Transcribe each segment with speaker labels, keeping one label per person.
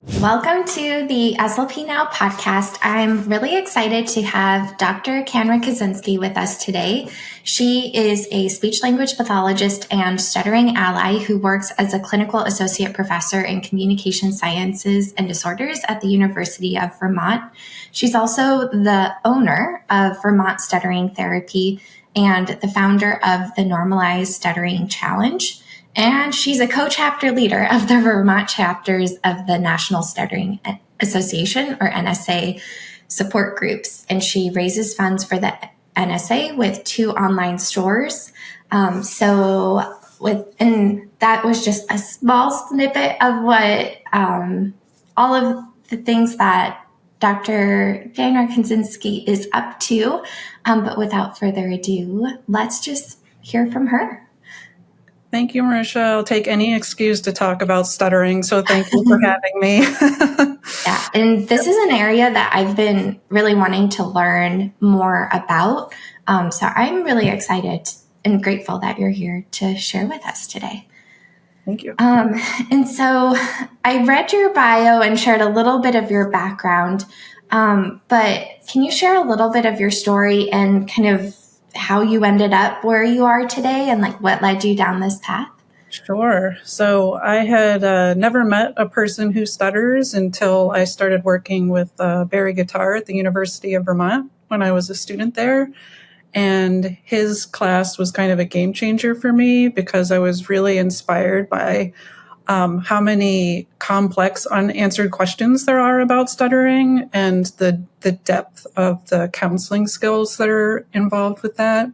Speaker 1: Welcome to the SLP Now podcast. I'm really excited to have Dr. Danra Kazenski with us today. She is a speech language pathologist and stuttering ally who works as a clinical associate professor in communication sciences and disorders at the University of Vermont. She's also the owner of Vermont Stuttering Therapy and the founder of the Normalized Stuttering Challenge. And she's a co-chapter leader of the Vermont chapters of the National Stuttering Association, or NSA, support groups. And she raises funds for the NSA with 2 online stores. And that was just a small snippet of what all of the things that Dr. Danra Kazenski is up to. But without further ado, let's just hear from her.
Speaker 2: Thank you, Marisha. I'll take any excuse to talk about stuttering, so thank you for having me.
Speaker 1: Yeah, and this is an area that I've been really wanting to learn more about. So I'm really excited and grateful that you're here to share with us today.
Speaker 2: Thank you.
Speaker 1: And so I read your bio and shared a little bit of your background, but can you share a little bit of your story and kind of how you ended up where you are today and like what led you down this path?
Speaker 2: Sure. So I had never met a person who stutters until I started working with Barry Guitar at the University of Vermont when I was a student there. And his class was kind of a game changer for me because I was really inspired by how many complex unanswered questions there are about stuttering and the depth of the counseling skills that are involved with that.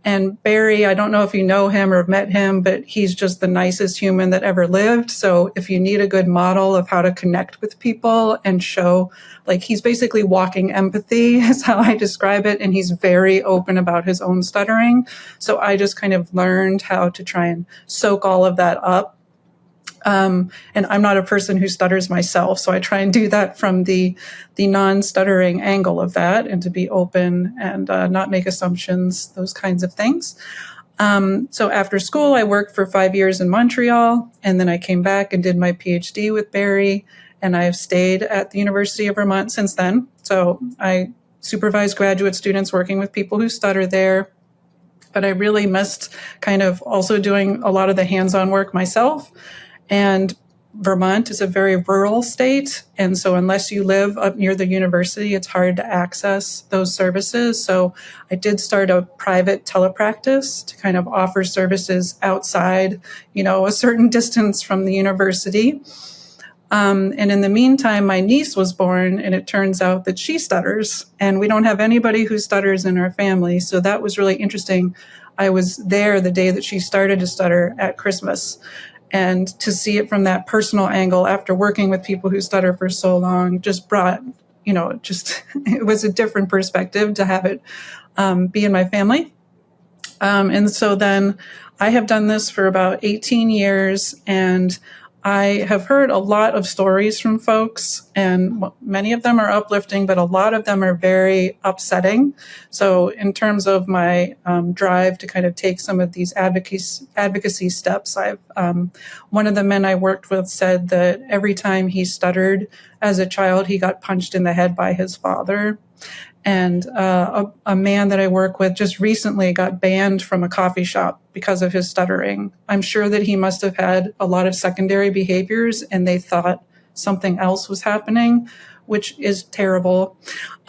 Speaker 2: And Barry, I don't know if you know him or met him, but he's just the nicest human that ever lived. So if you need a good model of how to connect with people and show, like, he's basically walking empathy is how I describe it. And he's very open about his own stuttering. So I just kind of learned how to try and soak all of that up. And I'm not a person who stutters myself, so I try and do that from the non-stuttering angle of that, and to be open and not make assumptions, those kinds of things. So after school, I worked for 5 years in Montreal, and then I came back and did my PhD with Barry, and I have stayed at the University of Vermont since then. So I supervise graduate students working with people who stutter there. But I really missed kind of also doing a lot of the hands-on work myself. And Vermont is a very rural state. And so unless you live up near the university, it's hard to access those services. So I did start a private telepractice to kind of offer services outside, a certain distance from the university. And in the meantime, my niece was born, and it turns out that she stutters. And we don't have anybody who stutters in our family. So that was really interesting. I was there the day that she started to stutter at Christmas. And to see it from that personal angle after working with people who stutter for so long just brought, it was a different perspective to have it be in my family. And so then I have done this for about 18 years, and I have heard a lot of stories from folks, and many of them are uplifting, but a lot of them are very upsetting. So in terms of my drive to kind of take some of these advocacy steps, one of the men I worked with said that every time he stuttered as a child, he got punched in the head by his father. And a man that I work with just recently got banned from a coffee shop because of his stuttering. I'm sure that he must have had a lot of secondary behaviors, and they thought something else was happening, which is terrible.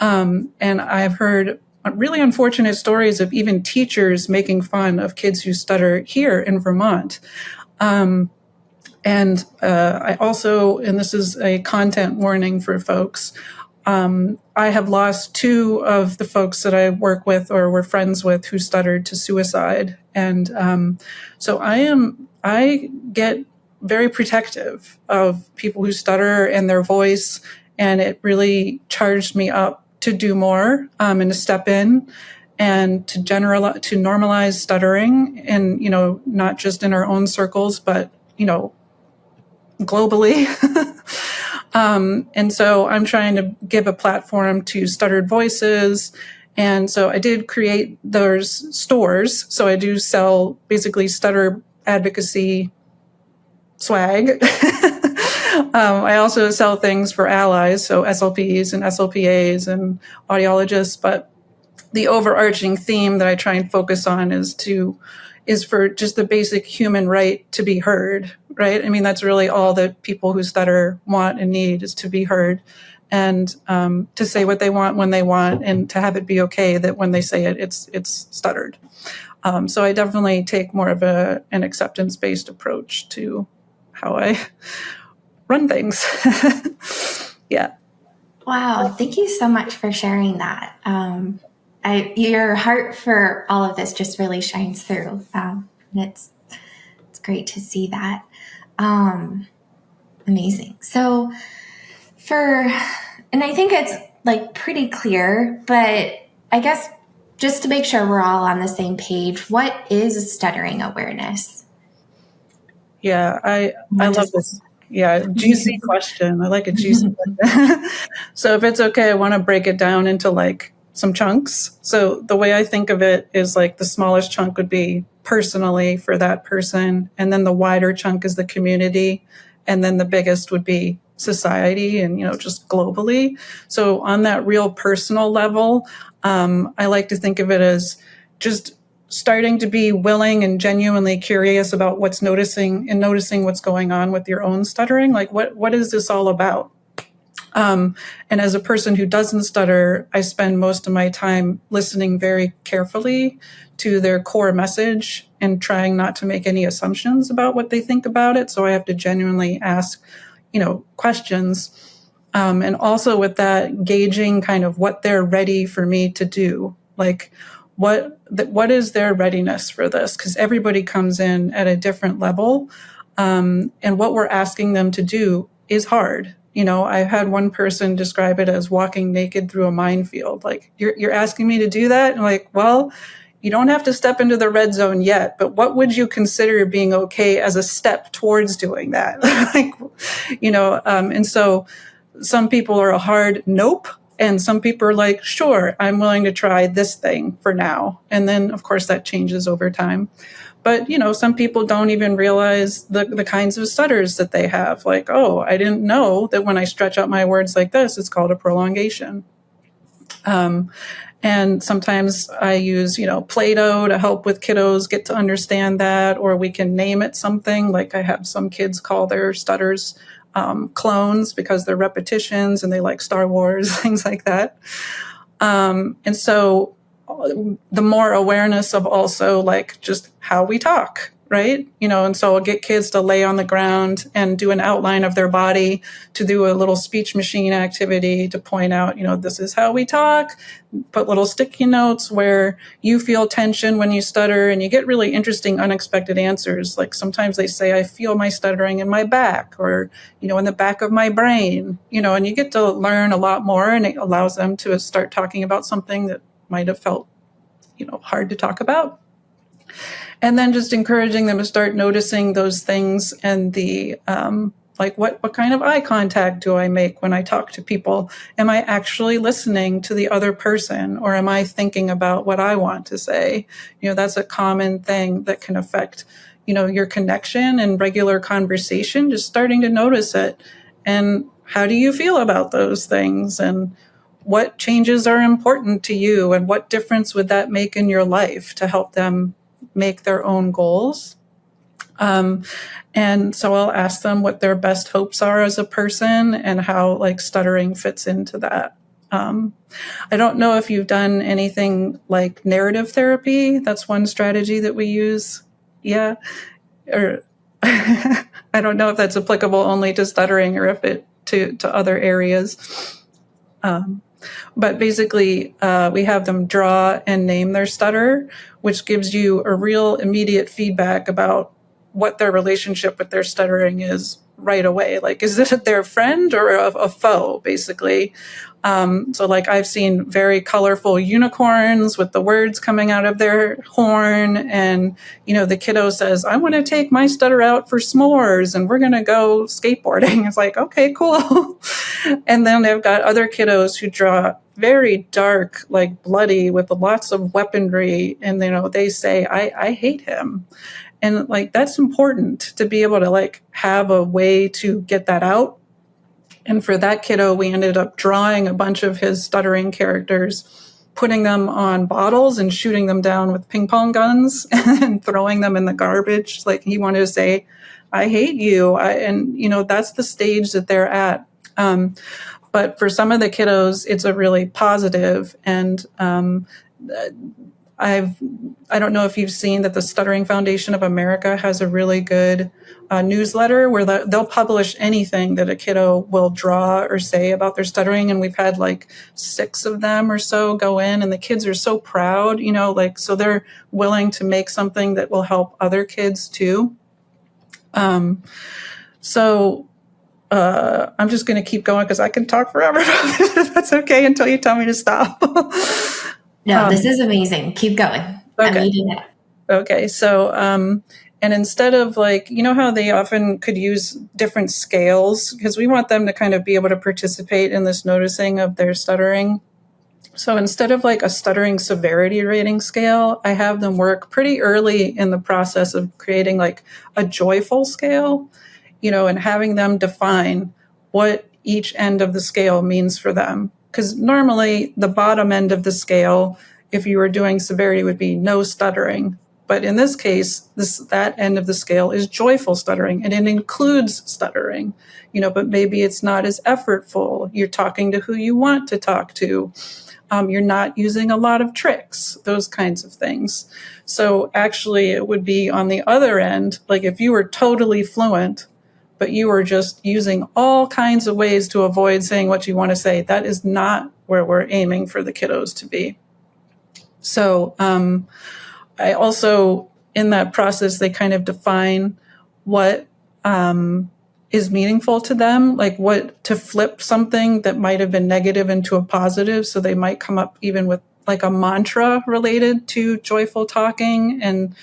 Speaker 2: And I've heard really unfortunate stories of even teachers making fun of kids who stutter here in Vermont. I also, and this is a content warning for folks, I have lost 2 of the folks that I work with or were friends with who stuttered to suicide. And so I get very protective of people who stutter and their voice, and it really charged me up to do more and to step in and to normalize stuttering, and not just in our own circles, but globally. And so I'm trying to give a platform to stuttered voices. And so I did create those stores. So I do sell basically stutter advocacy swag. I also sell things for allies, so SLPs and SLPAs and audiologists, but the overarching theme that I try and focus on is for just the basic human right to be heard, right? I mean, that's really all that people who stutter want and need, is to be heard, and to say what they want when they want, and to have it be okay that when they say it, it's stuttered. So I definitely take more of an acceptance-based approach to how I run things. Yeah.
Speaker 1: Wow, thank you so much for sharing that. Your heart for all of this just really shines through. And it's great to see that. Amazing. So and I think it's like pretty clear, but I guess just to make sure we're all on the same page, what is stuttering awareness?
Speaker 2: Yeah, I love this. Yeah, juicy question. I like a juicy question. So if it's okay, I want to break it down into like some chunks. So the way I think of it is like the smallest chunk would be personally for that person, and then the wider chunk is the community, and then the biggest would be society and, just globally. So on that real personal level, I like to think of it as just starting to be willing and genuinely curious about noticing what's going on with your own stuttering. Like, what is this all about? And as a person who doesn't stutter, I spend most of my time listening very carefully to their core message and trying not to make any assumptions about what they think about it. So I have to genuinely ask, questions. And also with that, gauging kind of what they're ready for me to do. Like, what is their readiness for this? Because everybody comes in at a different level. And what we're asking them to do is hard. I've had one person describe it as walking naked through a minefield. Like, you're asking me to do that? And like, well, you don't have to step into the red zone yet, but what would you consider being okay as a step towards doing that? And so some people are a hard nope. And some people are like, sure, I'm willing to try this thing for now. And then, of course, that changes over time. But, some people don't even realize the kinds of stutters that they have. Like, oh, I didn't know that when I stretch out my words like this, it's called a prolongation. And sometimes I use, Play-Doh to help with kiddos get to understand that, or we can name it something. Like I have some kids call their stutters clones because they're repetitions and they like Star Wars, things like that. And so the more awareness of also like just how we talk, right? And so I'll get kids to lay on the ground and do an outline of their body, to do a little speech machine activity to point out, this is how we talk. Put little sticky notes where you feel tension when you stutter, and you get really interesting, unexpected answers. Like sometimes they say, I feel my stuttering in my back, or, in the back of my brain, and you get to learn a lot more, and it allows them to start talking about something that might have felt, hard to talk about. And then just encouraging them to start noticing those things, and the like what kind of eye contact do I make when I talk to people? Am I actually listening to the other person, or am I thinking about what I want to say? That's a common thing that can affect, your connection and regular conversation, just starting to notice it. And how do you feel about those things? And what changes are important to you? And what difference would that make in your life to help them make their own goals? And so I'll ask them what their best hopes are as a person, and how like stuttering fits into that. I don't know if you've done anything like narrative therapy. That's one strategy that we use. Yeah. Or I don't know if that's applicable only to stuttering, or if it to other areas. But basically, we have them draw and name their stutter, which gives you a real immediate feedback about what their relationship with their stuttering is right away. Like, is it their friend or a foe, basically? So like I've seen very colorful unicorns with the words coming out of their horn. And, the kiddo says, I want to take my stutter out for s'mores and we're going to go skateboarding. It's like, okay, cool. And then they've got other kiddos who draw very dark, like bloody, with lots of weaponry. And, they say, I hate him. And like, that's important to be able to like have a way to get that out. And for that kiddo, we ended up drawing a bunch of his stuttering characters, putting them on bottles and shooting them down with ping pong guns and throwing them in the garbage. Like, he wanted to say, I hate you. And, you know, that's the stage that they're at. But for some of the kiddos, it's a really positive. And I don't know if you've seen that the Stuttering Foundation of America has a really good newsletter where they'll publish anything that a kiddo will draw or say about their stuttering. And we've had like 6 of them or so go in, and the kids are so proud, you know, like, so they're willing to make something that will help other kids too. So I'm just going to keep going because I can talk forever about this, if that's okay, until you tell me to stop.
Speaker 1: No, this is amazing. Keep going.
Speaker 2: Okay.
Speaker 1: I'm eating it.
Speaker 2: Okay. So, and instead of like, you know how they often could use different scales, because we want them to kind of be able to participate in this noticing of their stuttering. So instead of like a stuttering severity rating scale, I have them work pretty early in the process of creating like a joyful scale, you know, and having them define what each end of the scale means for them. Because normally the bottom end of the scale, if you were doing severity, would be no stuttering. But in this case, that end of the scale is joyful stuttering, and it includes stuttering, you know, but maybe it's not as effortful. You're talking to who you want to talk to. You're not using a lot of tricks, those kinds of things. So actually it would be on the other end, like if you were totally fluent, but you were just using all kinds of ways to avoid saying what you want to say, that is not where we're aiming for the kiddos to be. So I also, in that process, they kind of define what is meaningful to them, like what to flip something that might have been negative into a positive. So they might come up even with like a mantra related to joyful talking. And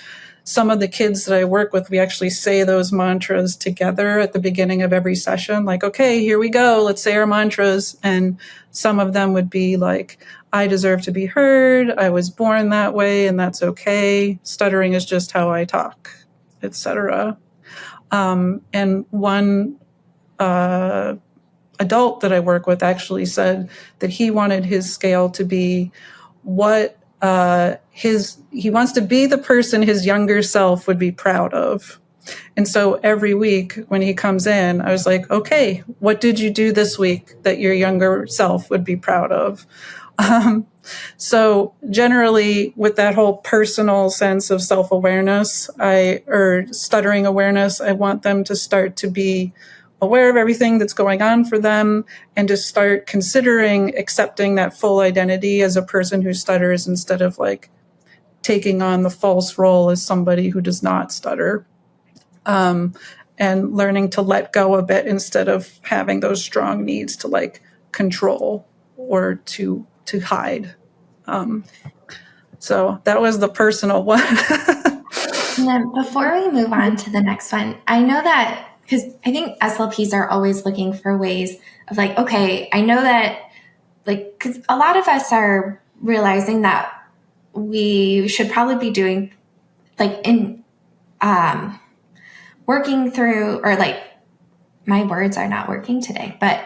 Speaker 2: some of the kids that I work with, we actually say those mantras together at the beginning of every session. Like, okay, here we go. Let's say our mantras. And some of them would be like, I deserve to be heard. I was born that way, and that's okay. Stuttering is just how I talk, etc. And one adult that I work with actually said that he wanted his scale to be what he wants to be the person his younger self would be proud of. And so every week when he comes in, I was like, okay, what did you do this week that your younger self would be proud of? So generally with that whole personal sense of self-awareness, or stuttering awareness, I want them to start to be aware of everything that's going on for them and to start considering accepting that full identity as a person who stutters instead of like taking on the false role as somebody who does not stutter. And learning to let go a bit instead of having those strong needs to like control or to hide. So that was the personal one.
Speaker 1: And then before we move on to the next one, I know that because I think SLPs are always looking for ways of like, okay, I know that like, because a lot of us are realizing that we should probably be doing like in working through, or like my words are not working today, but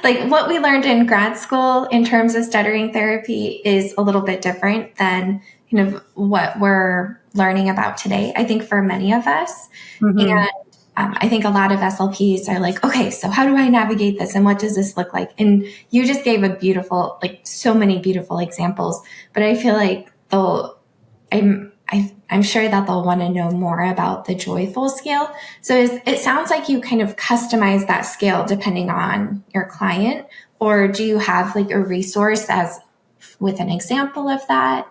Speaker 1: like what we learned in grad school in terms of stuttering therapy is a little bit different than kind of what we're learning about today, I think, for many of us. Mm-hmm. And I think a lot of SLPs are like, okay, so how do I navigate this? And what does this look like? And you just gave a beautiful, like so many beautiful examples, but I feel like I'm sure that they'll want to know more about the joyful scale. So it sounds like you kind of customize that scale depending on your client, or do you have like a resource as with an example of that?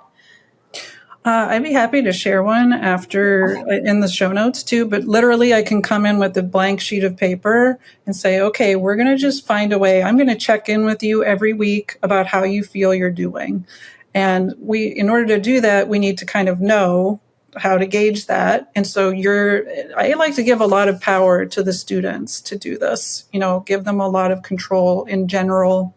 Speaker 2: I'd be happy to share one after in the show notes too, but literally I can come in with a blank sheet of paper and say, okay, we're going to just find a way. I'm going to check in with you every week about how you feel you're doing. And in order to do that, we need to kind of know how to gauge that. And so I like to give a lot of power to the students to do this, give them a lot of control in general.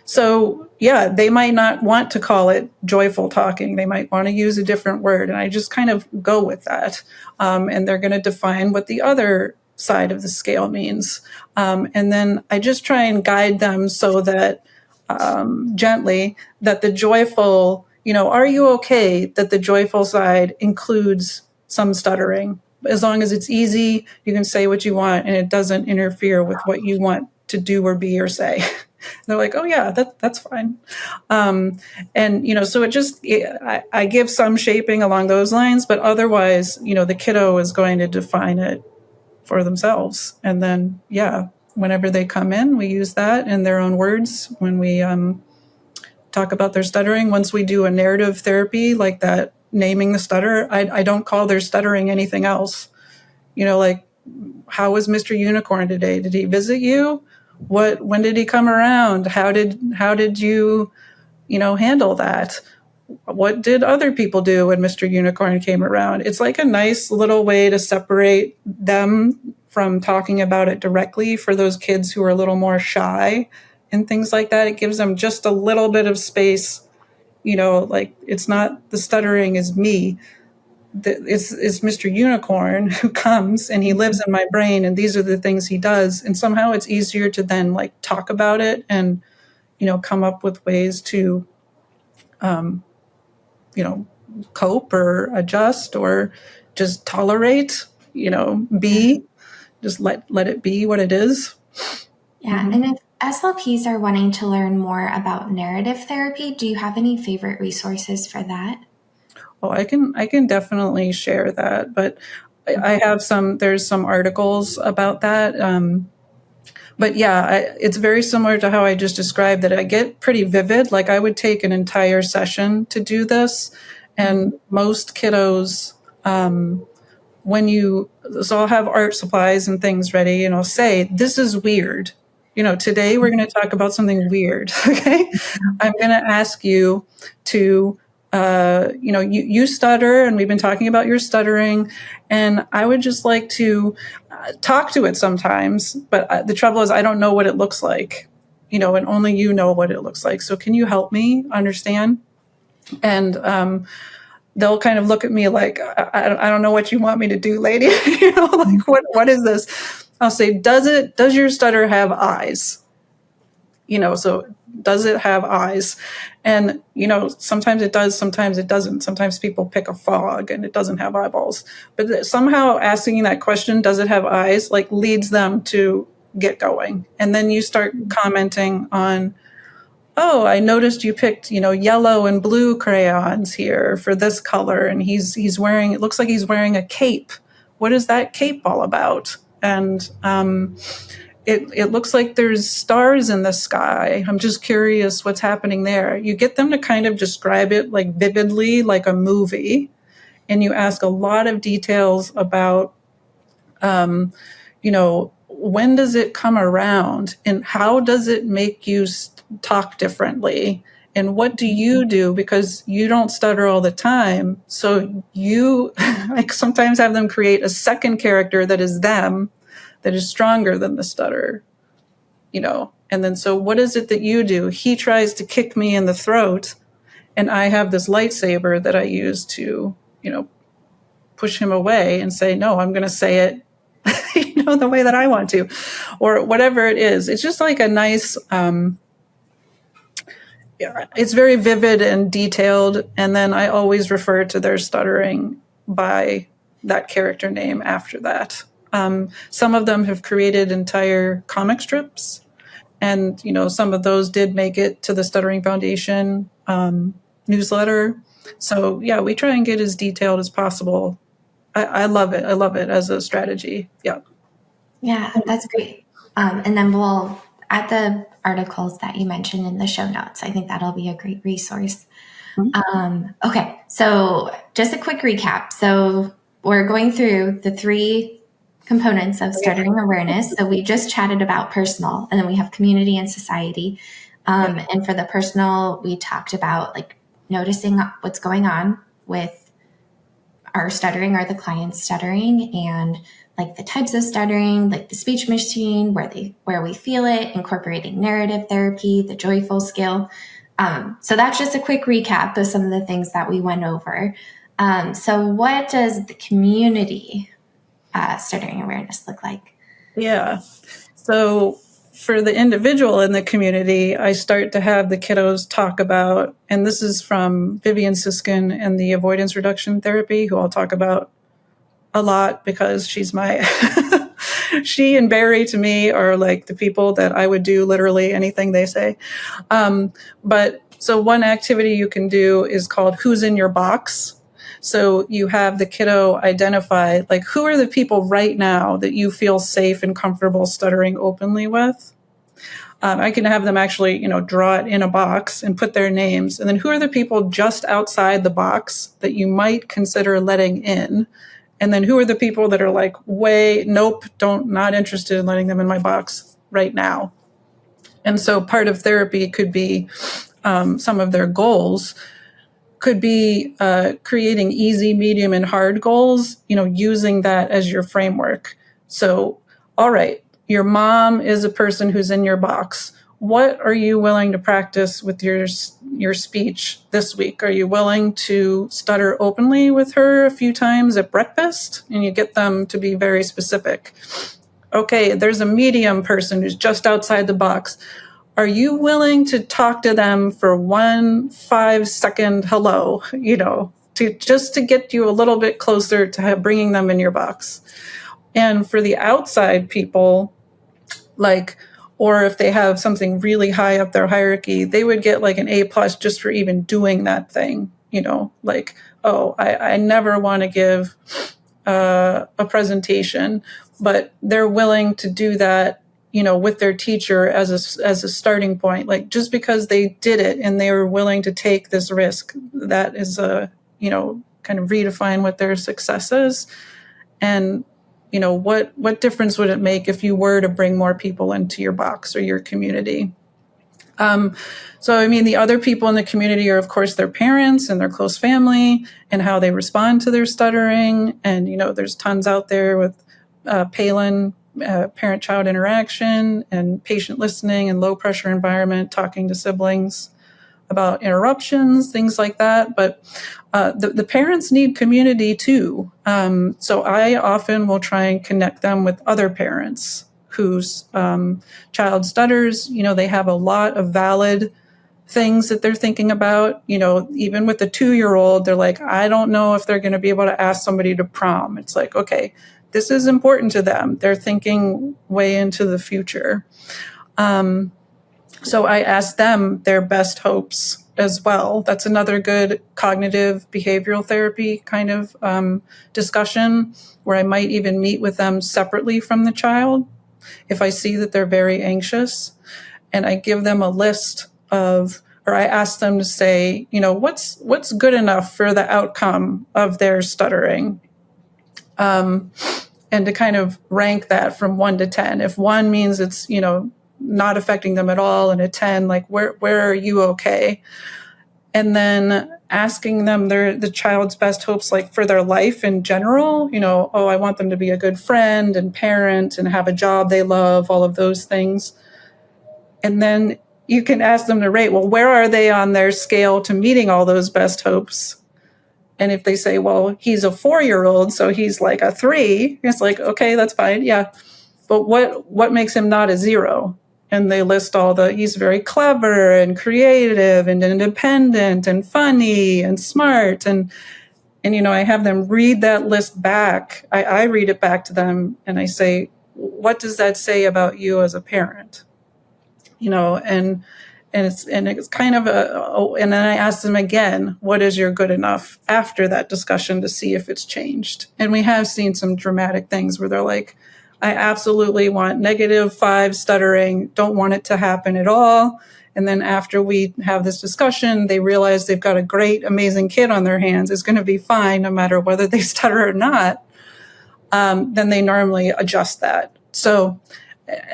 Speaker 2: So yeah, they might not want to call it joyful talking. They might want to use a different word. And I just kind of go with that. And they're going to define what the other side of the scale means. And then I just try and guide them so that gently that the joyful, are you okay that the joyful side includes some stuttering? As long as it's easy, you can say what you want and it doesn't interfere with what you want to do or be or say. They're like, oh yeah, that's fine. And so I give some shaping along those lines, but otherwise, the kiddo is going to define it for themselves. And then, yeah, whenever they come in, we use that in their own words when we talk about their stuttering. Once we do a narrative therapy like that, naming the stutter, I don't call their stuttering anything else. Like, how was Mr. Unicorn today? Did he visit you? When did he come around? How did you handle that? What did other people do when Mr. Unicorn came around? It's like a nice little way to separate them from talking about it directly for those kids who are a little more shy and things like that. It gives them just a little bit of space, like it's not the stuttering is me. It's Mr. Unicorn who comes and he lives in my brain and these are the things he does. And somehow it's easier to then like talk about it and, come up with ways to, cope or adjust or just tolerate, be, just let it be what it is.
Speaker 1: Yeah. Mm-hmm. And if SLPs are wanting to learn more about narrative therapy, do you have any favorite resources for that?
Speaker 2: Oh, I can definitely share that, but I have there's some articles about that. But yeah, it's very similar to how I just described that I get pretty vivid. Like I would take an entire session to do this. And most kiddos, so I'll have art supplies and things ready and I'll say, this is weird. Today we're going to talk about something weird. Okay. I'm going to ask you to, you stutter and we've been talking about your stuttering and I would just like to talk to it sometimes. But the trouble is I don't know what it looks like, and only you know what it looks like. So can you help me understand? And, they'll kind of look at me like, I don't know what you want me to do, lady. Like what is this? I'll say, does your stutter have eyes? So does it have eyes? And, sometimes it does, sometimes it doesn't. Sometimes people pick a frog and it doesn't have eyeballs. But somehow asking that question, does it have eyes, like leads them to get going. And then you start commenting on, oh, I noticed you picked, yellow and blue crayons here for this color. And he's wearing, it looks like he's wearing a cape. What is that cape all about? And it looks like there's stars in the sky. I'm just curious what's happening there. You get them to kind of describe it like vividly, like a movie. And you ask a lot of details about, when does it come around and how does it make you talk differently? And what do you do? Because you don't stutter all the time. So you like sometimes have them create a second character that is them, that is stronger than the stutter, And then, so what is it that you do? He tries to kick me in the throat and I have this lightsaber that I use to, push him away and say, no, I'm going to say it, the way that I want to, or whatever it is. It's just like a nice, it's very vivid and detailed. And then I always refer to their stuttering by that character name after that. Some of them have created entire comic strips and, some of those did make it to the Stuttering Foundation newsletter. So yeah, we try and get as detailed as possible. I love it. I love it as a strategy. Yeah.
Speaker 1: Yeah, that's great. And then we'll add the articles that you mentioned in the show notes. I think that'll be a great resource. Mm-hmm. Okay, so just a quick recap. So we're going through the 3 components of stuttering awareness. So we just chatted about personal, and then we have community and society. And for the personal, we talked about like noticing what's going on with our stuttering or the client's stuttering, and like the types of stuttering, like the speech machine, where we feel it, incorporating narrative therapy, the joyful skill. So that's just a quick recap of some of the things that we went over. So what does the community stuttering awareness look like?
Speaker 2: Yeah. So for the individual in the community, I start to have the kiddos talk about, and this is from Vivian Siskin and the avoidance reduction therapy, who I'll talk about a lot because she's my, she and Barry to me are like the people that I would do literally anything they say. But so one activity you can do is called Who's in Your Box? So you have the kiddo identify, like, who are the people right now that you feel safe and comfortable stuttering openly with? I can have them actually, draw it in a box and put their names. And then who are the people just outside the box that you might consider letting in? And then who are the people that are like, nope, not interested in letting them in my box right now? And so part of therapy could be some of their goals could be creating easy, medium, and hard goals, using that as your framework. So, all right, your mom is a person who's in your box. What are you willing to practice with your speech this week? Are you willing to stutter openly with her a few times at breakfast? And you get them to be very specific. Okay, there's a medium person who's just outside the box. Are you willing to talk to them for 1 5-second hello, to get you a little bit closer to bringing them in your box? And for the outside people, or if they have something really high up their hierarchy, they would get like an A+ just for even doing that thing, I never want to give a presentation, but they're willing to do that with their teacher as a starting point. Like, just because they did it and they were willing to take this risk, that is kind of redefine what their success is. And, what difference would it make if you were to bring more people into your box or your community? The other people in the community are, of course, their parents and their close family and how they respond to their stuttering. And, there's tons out there with Palin, parent-child interaction and patient listening and low-pressure environment, talking to siblings about interruptions, things like that. But the parents need community too. So I often will try and connect them with other parents whose child stutters. They have a lot of valid things that they're thinking about. Even with the 2-year-old, they're like, I don't know if they're going to be able to ask somebody to prom. It's like, okay, this is important to them. They're thinking way into the future. So I ask them their best hopes as well. That's another good cognitive behavioral therapy kind of discussion, where I might even meet with them separately from the child if I see that they're very anxious. And I give them a list of, or I ask them to say, what's good enough for the outcome of their stuttering? And to kind of rank that from 1 to 10. If 1 means it's, not affecting them at all, and a 10, like, where are you okay? And then asking them the child's best hopes, like, for their life in general, I want them to be a good friend and parent and have a job they love, all of those things. And then you can ask them to rate, well, where are they on their scale to meeting all those best hopes? And if they say, well, he's a 4-year-old, so he's like a 3, it's like, okay, that's fine. Yeah. But what makes him not a 0? And they list he's very clever and creative and independent and funny and smart. And I have them read that list back. I read it back to them and I say, what does that say about you as a parent? And it's kind of and then I ask them again, what is your good enough after that discussion, to see if it's changed. And we have seen some dramatic things where they're like, I absolutely want -5 stuttering, don't want it to happen at all. And then after we have this discussion, they realize they've got a great, amazing kid on their hands. It's going to be fine no matter whether they stutter or not. Then they normally adjust that. So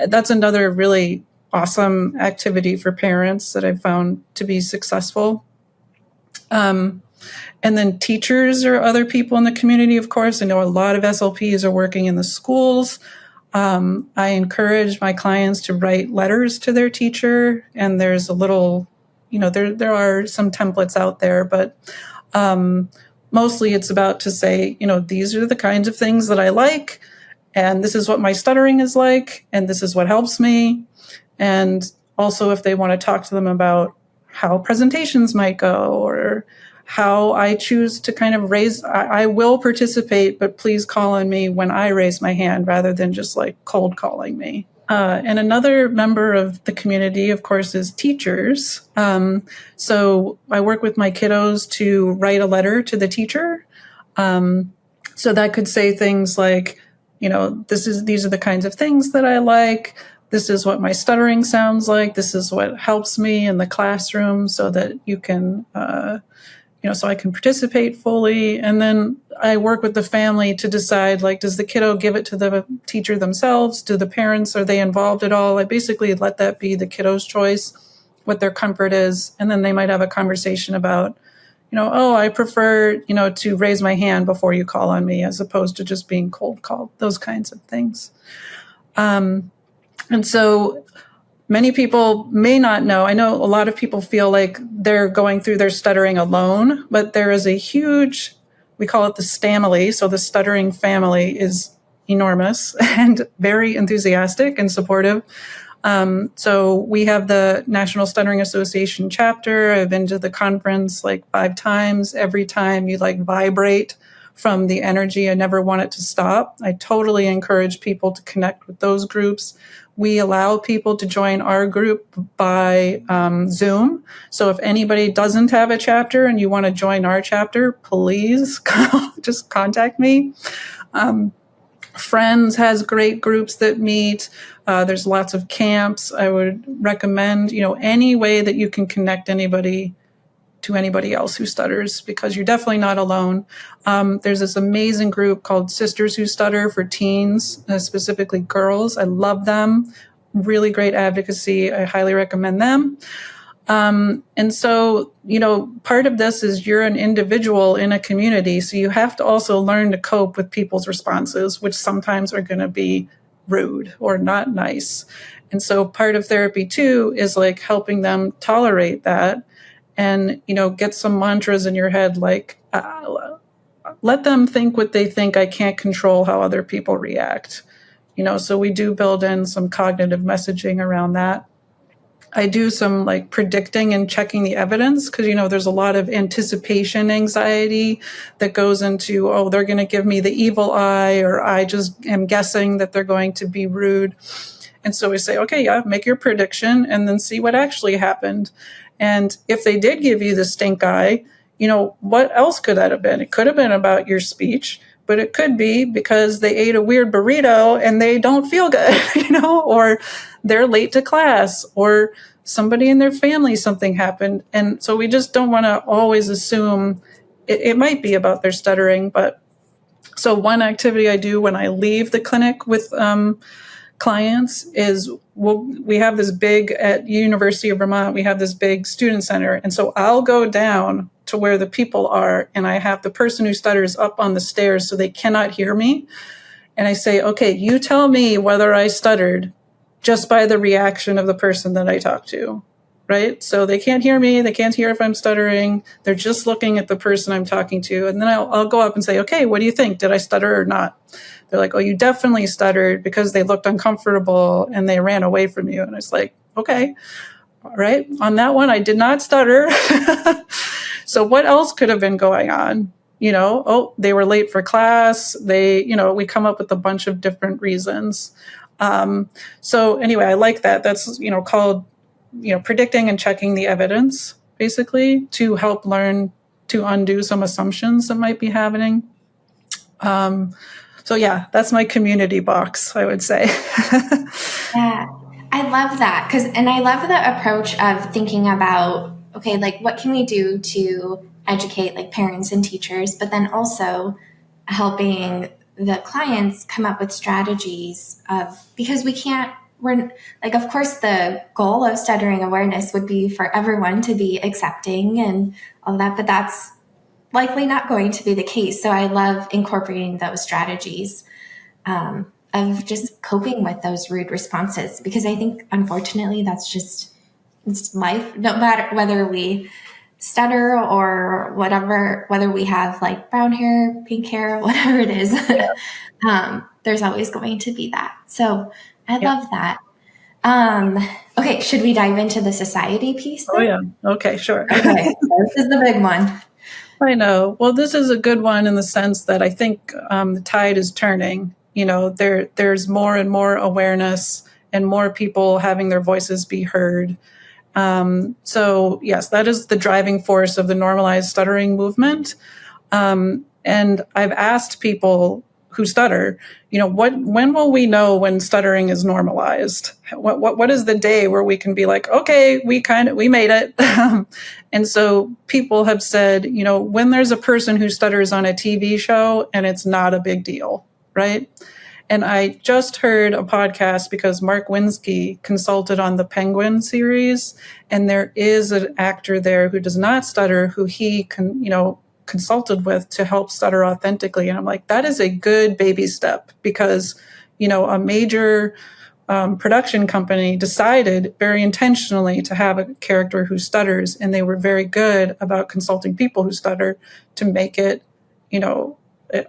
Speaker 2: that's another really awesome activity for parents that I've found to be successful. And then teachers or other people in the community, of course. I know a lot of SLPs are working in the schools. I encourage my clients to write letters to their teacher, and there's a little, there are some templates out there, but mostly it's about to say, these are the kinds of things that I like, and this is what my stuttering is like, and this is what helps me. And also if they want to talk to them about how presentations might go, or how I choose to kind of I will participate, but please call on me when I raise my hand rather than just like cold calling me. And another member of the community, of course, is teachers. So I work with my kiddos to write a letter to the teacher. So that could say things like, these are the kinds of things that I like. This is what my stuttering sounds like. This is what helps me in the classroom so that you can, so I can participate fully. And then I work with the family to decide, like, does the kiddo give it to the teacher themselves? Do the parents, are they involved at all? I basically let that be the kiddo's choice, what their comfort is. And then they might have a conversation about, I prefer, to raise my hand before you call on me as opposed to just being cold called, those kinds of things. And so many people may not know. I know a lot of people feel like they're going through their stuttering alone, but there is a huge, we call it the Stamily. So the stuttering family is enormous and very enthusiastic and supportive. So we have the National Stuttering Association chapter. I've been to the conference like 5 times. Every time you like vibrate from the energy. I never want it to stop. I totally encourage people to connect with those groups. We allow people to join our group by Zoom. So if anybody doesn't have a chapter and you want to join our chapter, please just contact me. Friends has great groups that meet. There's lots of camps. I would recommend, any way that you can connect anybody to anybody else who stutters, because you're definitely not alone. There's this amazing group called Sisters Who Stutter for teens, specifically girls. I love them. Really great advocacy. I highly recommend them. And so, part of this is you're an individual in a community. So you have to also learn to cope with people's responses, which sometimes are going to be rude or not nice. And so part of therapy too is like helping them tolerate that. And, get some mantras in your head, like, let them think what they think. I can't control how other people react. So we do build in some cognitive messaging around that. I do some like predicting and checking the evidence because, there's a lot of anticipation anxiety that goes into, oh, they're going to give me the evil eye, or I just am guessing that they're going to be rude. And so we say, okay, yeah, make your prediction and then see what actually happened. And if they did give you the stink eye, what else could that have been? It could have been about your speech, but it could be because they ate a weird burrito and they don't feel good, or they're late to class, or somebody in their family, something happened. And so we just don't want to always assume it might be about their stuttering. But so one activity I do when I leave the clinic with clients is we have this big, at University of Vermont, we have this big student center. And so I'll go down to where the people are, and I have the person who stutters up on the stairs so they cannot hear me. And I say, okay, you tell me whether I stuttered just by the reaction of the person that I talk to, right? So they can't hear me. They can't hear if I'm stuttering. They're just looking at the person I'm talking to. And then I'll go up and say, okay, what do you think? Did I stutter or not? They're like, oh, you definitely stuttered, because they looked uncomfortable and they ran away from you. And it's like, okay, all right. On that one, I did not stutter. So what else could have been going on? Oh, they were late for class. We come up with a bunch of different reasons. So anyway, I like that. That's, called, predicting and checking the evidence, basically, to help learn to undo some assumptions that might be happening. So yeah, that's my community box, I would say.
Speaker 1: Yeah, I love that. And I love the approach of thinking about, okay, like what can we do to educate like parents and teachers, but then also helping the clients come up with strategies because we're like, of course, the goal of stuttering awareness would be for everyone to be accepting and all that, but that's likely not going to be the case. So I love incorporating those strategies of just coping with those rude responses, because I think, unfortunately, that's just It's life, no matter whether we stutter or whatever, whether we have like brown hair, pink hair, whatever it is, there's always going to be that. So I
Speaker 2: Yeah.
Speaker 1: love that. Okay, should we dive into the society piece
Speaker 2: Oh,
Speaker 1: then?
Speaker 2: yeah. Okay, sure.
Speaker 1: Okay, this is the big one.
Speaker 2: I know. Well, this is a good one in the sense that I think the tide is turning. There's more and more awareness and more people having their voices be heard. So yes, that is the driving force of the normalized stuttering movement. And I've asked people who stutter, when will we know when stuttering is normalized? What is the day where we can be like, okay, we made it. And so people have said, when there's a person who stutters on a TV show and it's not a big deal, right? And I just heard a podcast because Mark Winsky consulted on the Penguin series, and there is an actor there who does not stutter, who he consulted with to help stutter authentically. And I'm like, that is a good baby step because, a major production company decided very intentionally to have a character who stutters, and they were very good about consulting people who stutter to make it,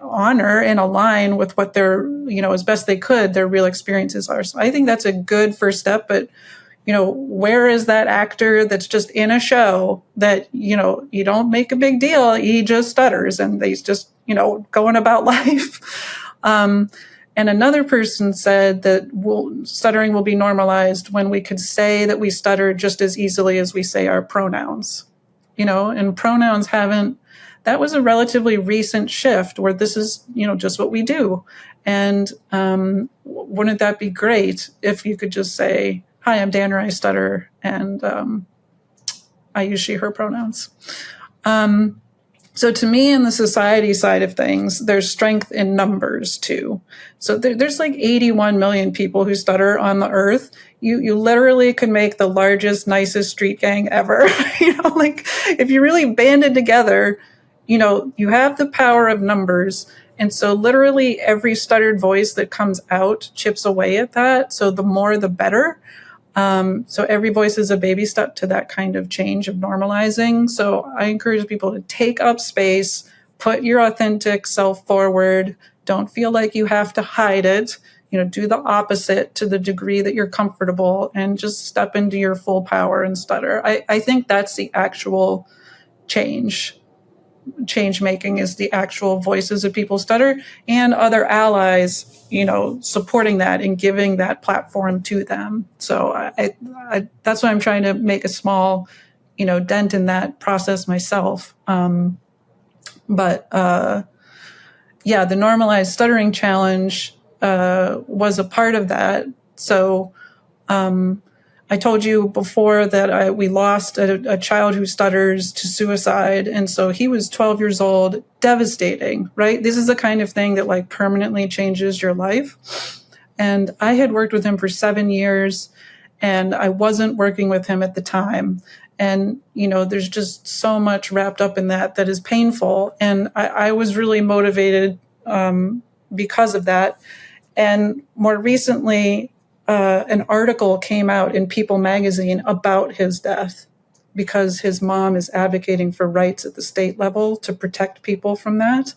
Speaker 2: honor and align with what their, as best they could, their real experiences are. So I think that's a good first step. But, where is that actor that's just in a show that, you don't make a big deal, he just stutters and he's just, going about life. And another person said that stuttering will be normalized when we could say that we stutter just as easily as we say our pronouns, and pronouns that was a relatively recent shift where this is, just what we do. And wouldn't that be great if you could just say, hi, I'm Danra, I stutter, and I use she, her pronouns. So to me, in the society side of things, there's strength in numbers too. So there's like 81 million people who stutter on the earth. You literally could make the largest, nicest street gang ever. If you really banded together, you have the power of numbers. And so literally every stuttered voice that comes out chips away at that. So the more, the better. So every voice is a baby step to that kind of change of normalizing. So I encourage people to take up space, put your authentic self forward. Don't feel like you have to hide it. Do the opposite to the degree that you're comfortable and just step into your full power and stutter. I think that's the actual change. Change making is the actual voices of people stutter and other allies, supporting that and giving that platform to them. So I that's why I'm trying to make a small, dent in that process myself. But the normalized stuttering challenge was a part of that. So I told you before that we lost a child who stutters to suicide. And so he was 12 years old, devastating, right? This is the kind of thing that like permanently changes your life. And I had worked with him for 7 years and I wasn't working with him at the time. And, there's just so much wrapped up in that is painful. And I was really motivated because of that. And more recently, an article came out in People magazine about his death because his mom is advocating for rights at the state level to protect people from that.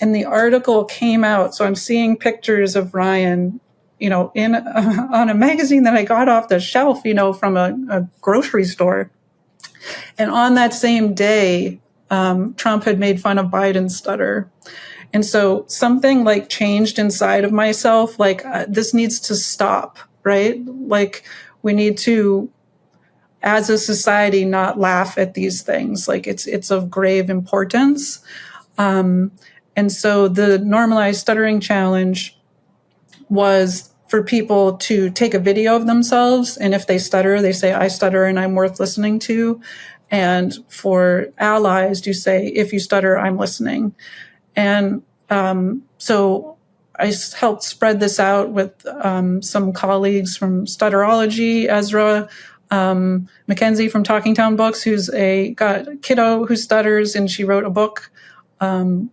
Speaker 2: And the article came out. So I'm seeing pictures of Ryan, on a magazine that I got off the shelf, from a grocery store. And on that same day, Trump had made fun of Biden's stutter. And so something like changed inside of myself, like this needs to stop, right? Like we need to, as a society, not laugh at these things. Like it's of grave importance. And so the normalized stuttering challenge was for people to take a video of themselves. And if they stutter, they say, I stutter and I'm worth listening to. And for allies to say, if you stutter, I'm listening. And so I helped spread this out with some colleagues from Stutterology, Ezra, Mackenzie from Talking Town Books, who's got a kiddo who stutters, and she wrote a book,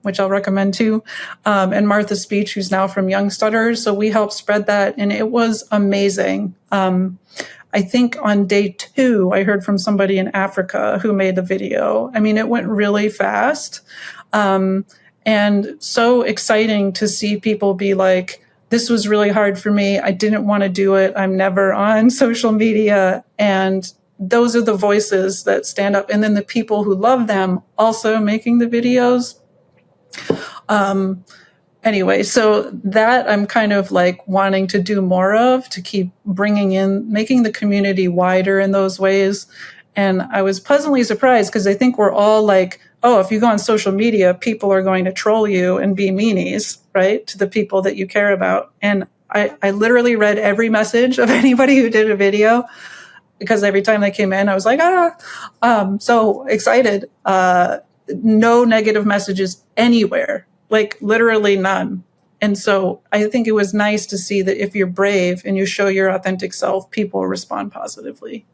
Speaker 2: which I'll recommend too, and Martha Speech, who's now from Young Stutterers. So we helped spread that, and it was amazing. I think on day 2, I heard from somebody in Africa who made the video. I mean, it went really fast. And so exciting to see people be like, this was really hard for me. I didn't want to do it. I'm never on social media. And those are the voices that stand up. And then the people who love them also making the videos. Anyway, so that I'm kind of like wanting to do more of, to keep bringing in, making the community wider in those ways. And I was pleasantly surprised because I think we're all like, oh, if you go on social media, people are going to troll you and be meanies, right, to the people that you care about. And I literally read every message of anybody who did a video, because every time they came in, I was like, so excited. No negative messages anywhere, like literally none. And so I think it was nice to see that if you're brave and you show your authentic self, people respond positively.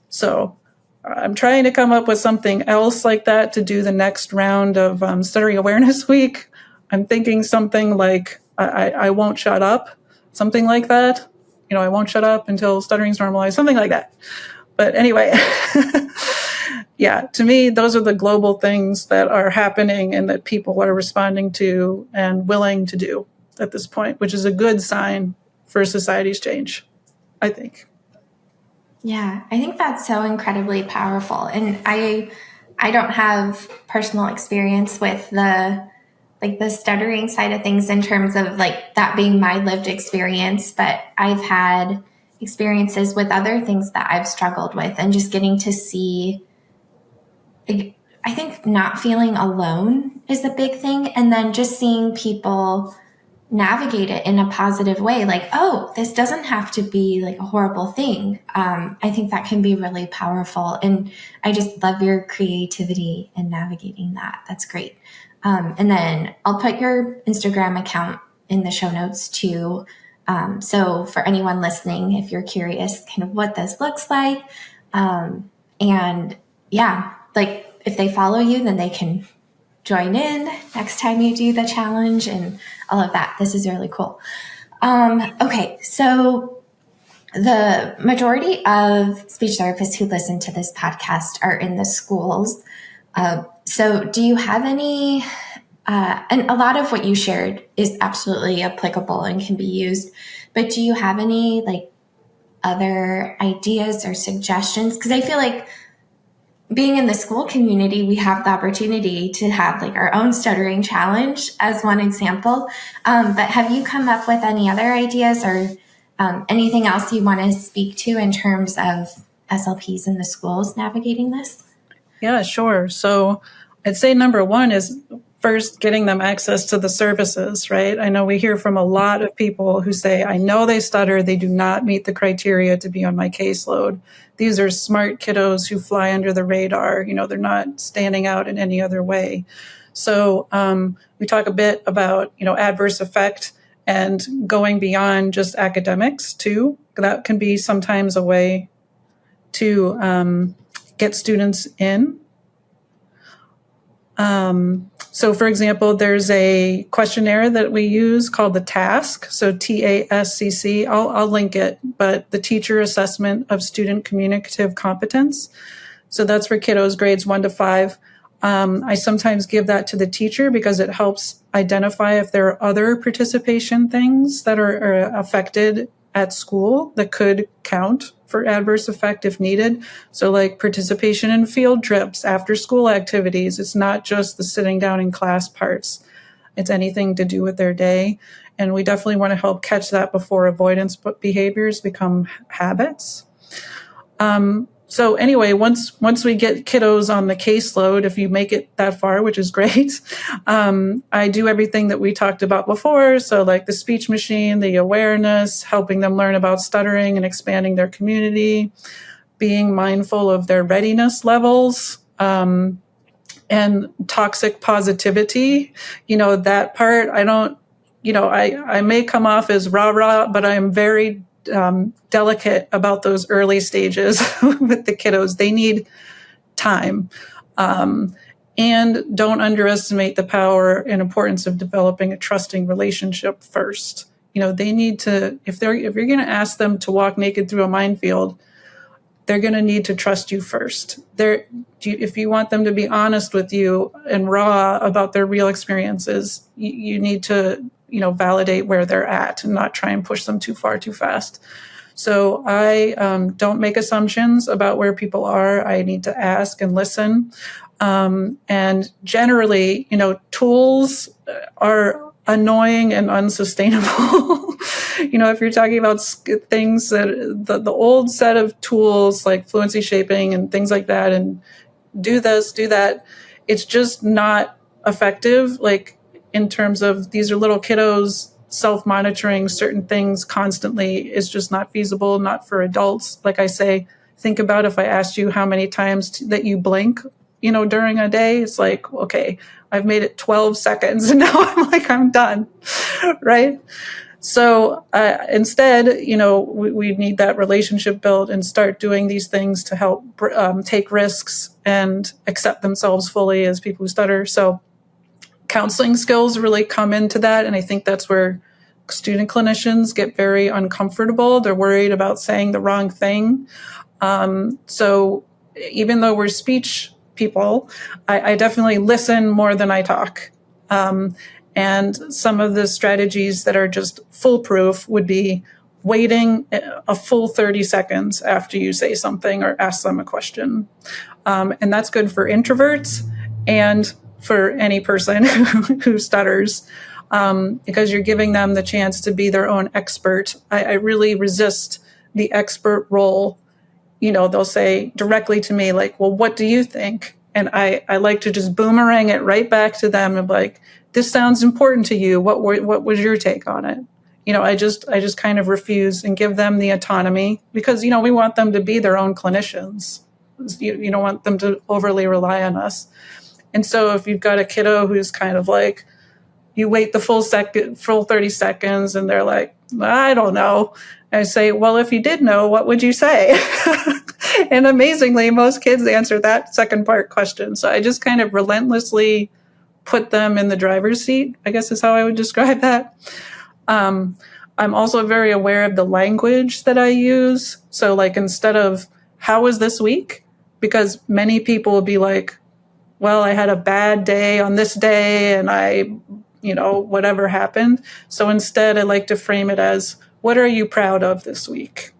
Speaker 2: So I'm trying to come up with something else like that to do the next round of Stuttering Awareness Week. I'm thinking something like, I won't shut up, something like that. I won't shut up until stuttering's normalized, something like that. But anyway, yeah, to me, those are the global things that are happening and that people are responding to and willing to do at this point, which is a good sign for society's change, I think.
Speaker 1: Yeah, I think that's so incredibly powerful. And I don't have personal experience with the stuttering side of things in terms of like that being my lived experience, but I've had experiences with other things that I've struggled with, and just getting to see, I think not feeling alone is a big thing. And then just seeing people navigate it in a positive way. Like, oh, this doesn't have to be like a horrible thing. I think that can be really powerful. And I just love your creativity in navigating that. That's great. And then I'll put your Instagram account in the show notes too. So for anyone listening, if you're curious kind of what this looks like, and yeah, like if they follow you, then they can join in next time you do the challenge and all of that. This is really cool. Okay, so the majority of speech therapists who listen to this podcast are in the schools. So do you have any, and a lot of what you shared is absolutely applicable and can be used, but do you have any like other ideas or suggestions? Because I feel like being in the school community, we have the opportunity to have like our own stuttering challenge as one example. But have you come up with any other ideas or anything else you want to speak to in terms of SLPs in the schools navigating this?
Speaker 2: Yeah, sure. So I'd say number one is first getting them access to the services, right? I know we hear from a lot of people who say, I know they stutter, they do not meet the criteria to be on my caseload. These are smart kiddos who fly under the radar. They're not standing out in any other way. So we talk a bit about, adverse effect and going beyond just academics too. That can be sometimes a way to get students in. So for example, there's a questionnaire that we use called the TASC, so TASCC. I'll link it, but the Teacher Assessment of Student Communicative Competence. So that's for kiddos grades 1 to 5. I sometimes give that to the teacher because it helps identify if there are other participation things that are affected at school that could count for adverse effect if needed. So like participation in field trips, after school activities. It's not just the sitting down in class parts. It's anything to do with their day. And we definitely want to help catch that before avoidance behaviors become habits. So anyway, once we get kiddos on the caseload, if you make it that far, which is great, I do everything that we talked about before. So like the speech machine, the awareness, helping them learn about stuttering and expanding their community, being mindful of their readiness levels, and toxic positivity. That part, I may come off as rah-rah, but I'm very delicate about those early stages with the kiddos. They need time. And don't underestimate the power and importance of developing a trusting relationship first. They need to, if you're going to ask them to walk naked through a minefield, they're going to need to trust you first. If you want them to be honest with you and raw about their real experiences, you need to, validate where they're at and not try and push them too far, too fast. So I don't make assumptions about where people are. I need to ask and listen. And generally, tools are annoying and unsustainable. If you're talking about things that the old set of tools like fluency shaping and things like that, and do this, do that, it's just not effective. Like in terms of these are little kiddos, self-monitoring certain things constantly is just not feasible, not for adults. Like I say, think about if I asked you how many times that you blink, during a day. It's like, okay, I've made it 12 seconds and now I'm done, right? So instead, we need that relationship built and start doing these things to help take risks and accept themselves fully as people who stutter. So counseling skills really come into that. And I think that's where student clinicians get very uncomfortable. They're worried about saying the wrong thing. So even though we're speech people, I definitely listen more than I talk. And some of the strategies that are just foolproof would be waiting a full 30 seconds after you say something or ask them a question. And that's good for introverts and for any person who stutters, because you're giving them the chance to be their own expert. I really resist the expert role. They'll say directly to me, like, well, what do you think? And I like to just boomerang it right back to them and be like, this sounds important to you. What was your take on it? I just kind of refuse and give them the autonomy because, we want them to be their own clinicians. You don't want them to overly rely on us. And so if you've got a kiddo who's kind of like, you wait the full 30 seconds and they're like, I don't know. I say, well, if you did know, what would you say? And amazingly, most kids answer that second part question. So I just kind of relentlessly put them in the driver's seat, I guess is how I would describe that. I'm also very aware of the language that I use. So like instead of, how was this week? Because many people will be like, well, I had a bad day on this day and whatever happened. So instead, I like to frame it as, what are you proud of this week?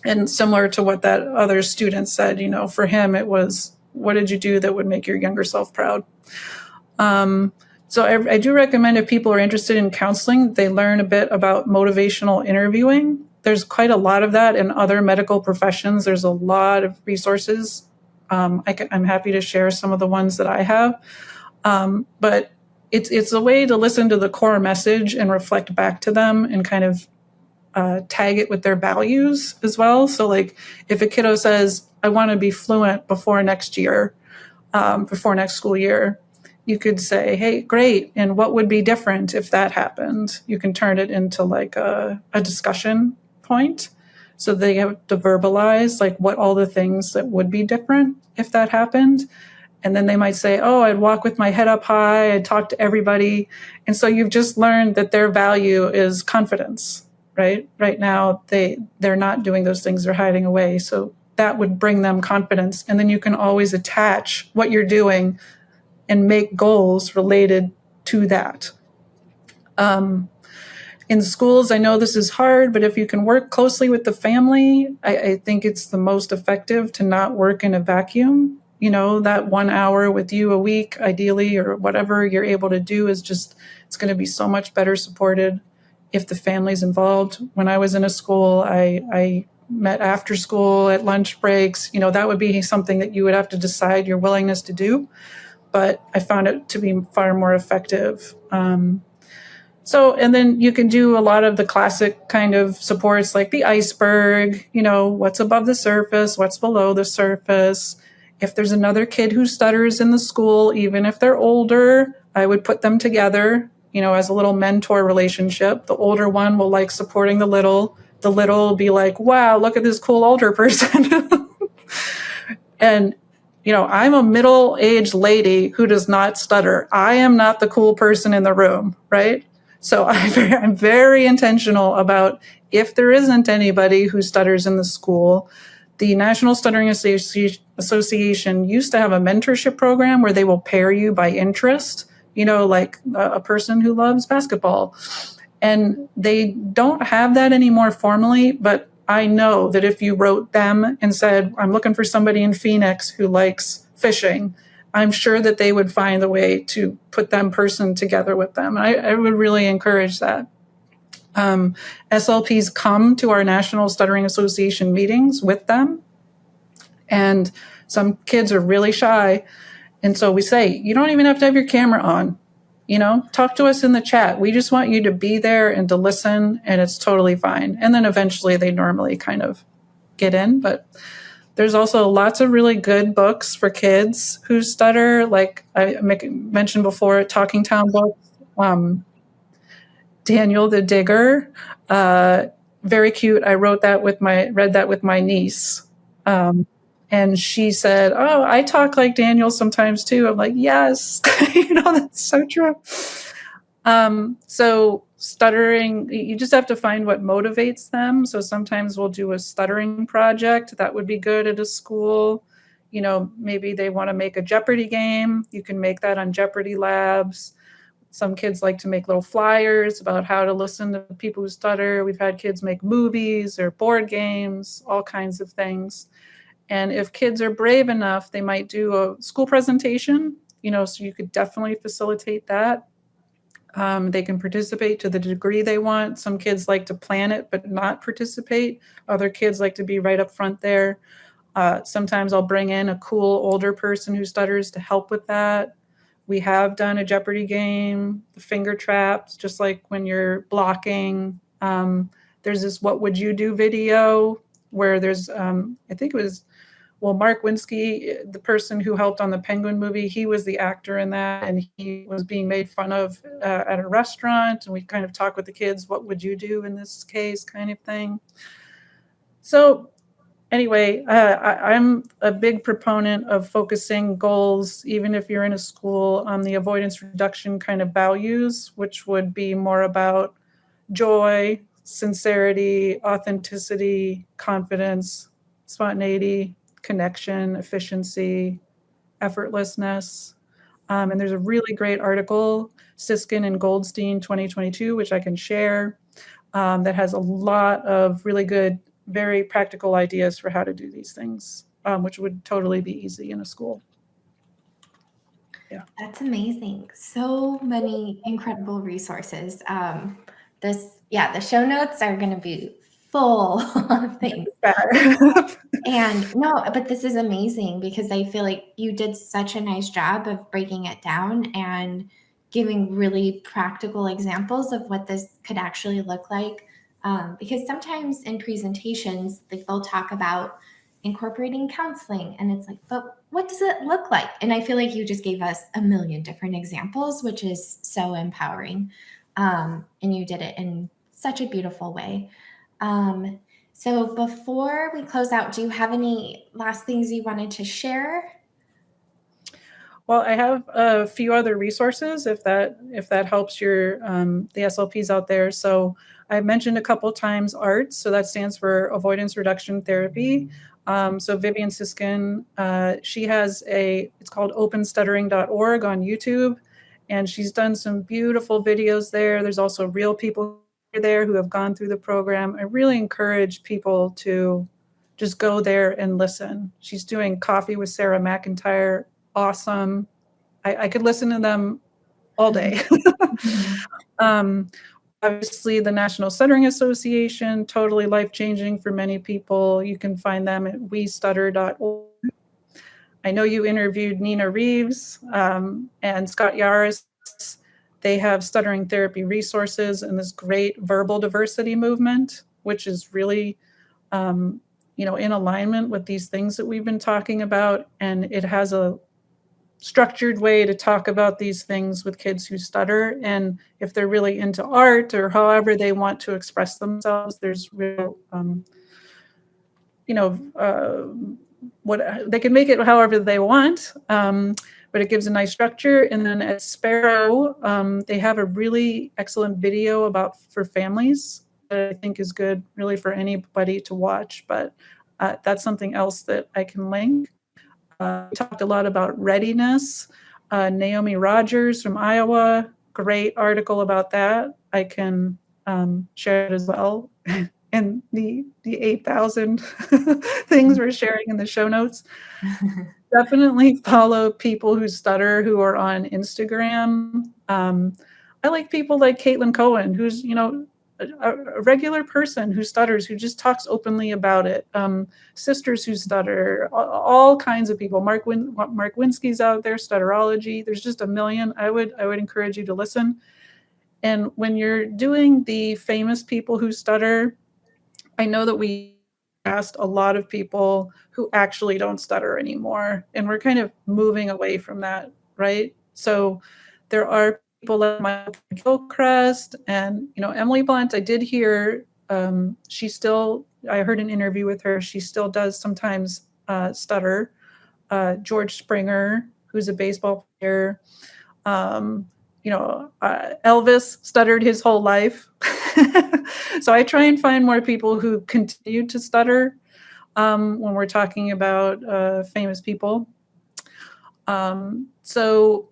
Speaker 2: And similar to what that other student said, for him, it was, what did you do that would make your younger self proud? So I do recommend if people are interested in counseling, they learn a bit about motivational interviewing. There's quite a lot of that in other medical professions. There's a lot of resources. I'm happy to share some of the ones that I have. But it's a way to listen to the core message and reflect back to them and kind of tag it with their values as well. So like if a kiddo says, I want to be fluent before next year, before next school year, you could say, hey, great. And what would be different if that happened? You can turn it into like a discussion point. So they have to verbalize like what all the things that would be different if that happened. And then they might say, oh, I'd walk with my head up high. I'd talk to everybody. And so you've just learned that their value is confidence, right? Right now, they're not doing those things. They're hiding away. So that would bring them confidence. And then you can always attach what you're doing and make goals related to that. In schools, I know this is hard, but if you can work closely with the family, I think it's the most effective to not work in a vacuum. That 1 hour with you a week, ideally, or whatever you're able to do is just, it's going to be so much better supported if the family's involved. When I was in a school, I met after school at lunch breaks. That would be something that you would have to decide your willingness to do. But I found it to be far more effective. And then you can do a lot of the classic kind of supports like the iceberg, what's above the surface, what's below the surface. If there's another kid who stutters in the school, even if they're older, I would put them together, as a little mentor relationship. The older one will like supporting the little. The little will be like, wow, look at this cool older person. And I'm a middle-aged lady who does not stutter. I am not the cool person in the room, right? So I'm very intentional about, if there isn't anybody who stutters in the school, the National Stuttering Association used to have a mentorship program where they will pair you by interest, like a person who loves basketball. And they don't have that anymore formally, but I know that if you wrote them and said, I'm looking for somebody in Phoenix who likes fishing, I'm sure that they would find a way to put them person together with them. I would really encourage that. SLPs come to our National Stuttering Association meetings with them, and some kids are really shy. And so we say, you don't even have to have your camera on. Talk to us in the chat. We just want you to be there and to listen, and it's totally fine. And then eventually they normally kind of get in. But there's also lots of really good books for kids who stutter, like I mentioned before, Talking Town books. Daniel the Digger, very cute. I read that with my niece. And she said, oh, I talk like Daniel sometimes too. I'm like, yes, that's so true. So stuttering, you just have to find what motivates them. So sometimes we'll do a stuttering project. That would be good at a school. Maybe they want to make a Jeopardy game. You can make that on Jeopardy Labs. Some kids like to make little flyers about how to listen to people who stutter. We've had kids make movies or board games, all kinds of things. And if kids are brave enough, they might do a school presentation, so you could definitely facilitate that. They can participate to the degree they want. Some kids like to plan it but not participate. Other kids like to be right up front there. Sometimes I'll bring in a cool older person who stutters to help with that. We have done a Jeopardy game, the finger traps, just like when you're blocking. There's this What Would You Do video where there's, I think it was, Mark Winsky, the person who helped on the Penguin movie, he was the actor in that, and he was being made fun of at a restaurant. And we kind of talk with the kids, what would you do in this case, kind of thing. So anyway, I'm a big proponent of focusing goals, even if you're in a school, on the avoidance reduction kind of values, which would be more about joy, sincerity, authenticity, confidence, spontaneity, connection, efficiency, effortlessness. And there's a really great article, Siskin and Goldstein 2022, which I can share, that has a lot of really good, very practical ideas for how to do these things, which would totally be easy in a school. Yeah.
Speaker 1: That's amazing. So many incredible resources. The show notes are going to be full of things. And no, but this is amazing because I feel like you did such a nice job of breaking it down and giving really practical examples of what this could actually look like. Because sometimes in presentations, they'll talk about incorporating counseling, and it's like, but what does it look like? And I feel like you just gave us a million different examples, which is so empowering. And you did it in such a beautiful way. So before we close out, do you have any last things you wanted to share?
Speaker 2: Well, I have a few other resources if that helps the SLPs out there. So I mentioned a couple times ARTS, so that stands for Avoidance Reduction Therapy. So Vivian Siskin, she has it's called openstuttering.org on YouTube, and she's done some beautiful videos there. There's also real people there who have gone through the program. I really encourage people to just go there and listen. She's doing Coffee with Sarah McIntyre. Awesome. I could listen to them all day. Obviously, the National Stuttering Association, totally life-changing for many people. You can find them at westutter.org. I know you interviewed Nina Reeves and Scott Yaris. They have stuttering therapy resources and this great verbal diversity movement, which is really in alignment with these things that we've been talking about. And it has a structured way to talk about these things with kids who stutter. And if they're really into art or however they want to express themselves, there's real, what they can make it however they want. but it gives a nice structure. And then at Sparrow, they have a really excellent video for families that I think is good really for anybody to watch, but that's something else that I can link. We talked a lot about readiness. Naomi Rogers from Iowa, great article about that. I can share it as well. And the 8,000 things we're sharing in the show notes. Definitely follow people who stutter who are on Instagram. I like people like Caitlin Cohen, who's a regular person who stutters, who just talks openly about it. Sisters who stutter, all kinds of people. Mark Winsky's out there, Stutterology. There's just a million. I would encourage you to listen. And when you're doing the famous people who stutter, I know that we asked a lot of people who actually don't stutter anymore, and we're kind of moving away from that, right? So there are people like Michael Gilchrist and Emily Blunt. I did hear I heard an interview with her. She still does sometimes stutter. George Springer, who's a baseball player. Elvis stuttered his whole life. So I try and find more people who continue to stutter when we're talking about famous people. So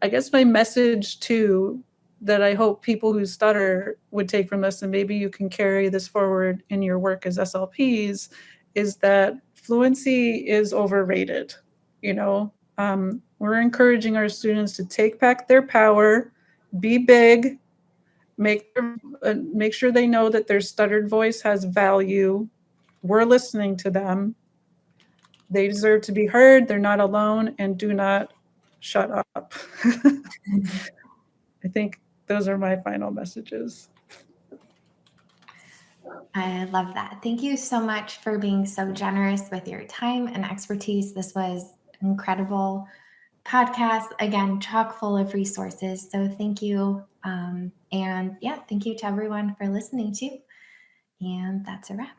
Speaker 2: I guess my message too, that I hope people who stutter would take from this, and maybe you can carry this forward in your work as SLPs, is that fluency is overrated. We're encouraging our students to take back their power, be big, make sure they know that their stuttered voice has value. We're listening to them. They deserve to be heard. They're not alone, and do not shut up. I think those are my final messages.
Speaker 1: I love that. Thank you so much for being so generous with your time and expertise. This was an incredible podcast. Again, chock full of resources. So thank you. And yeah, thank you to everyone for listening too. And that's a wrap.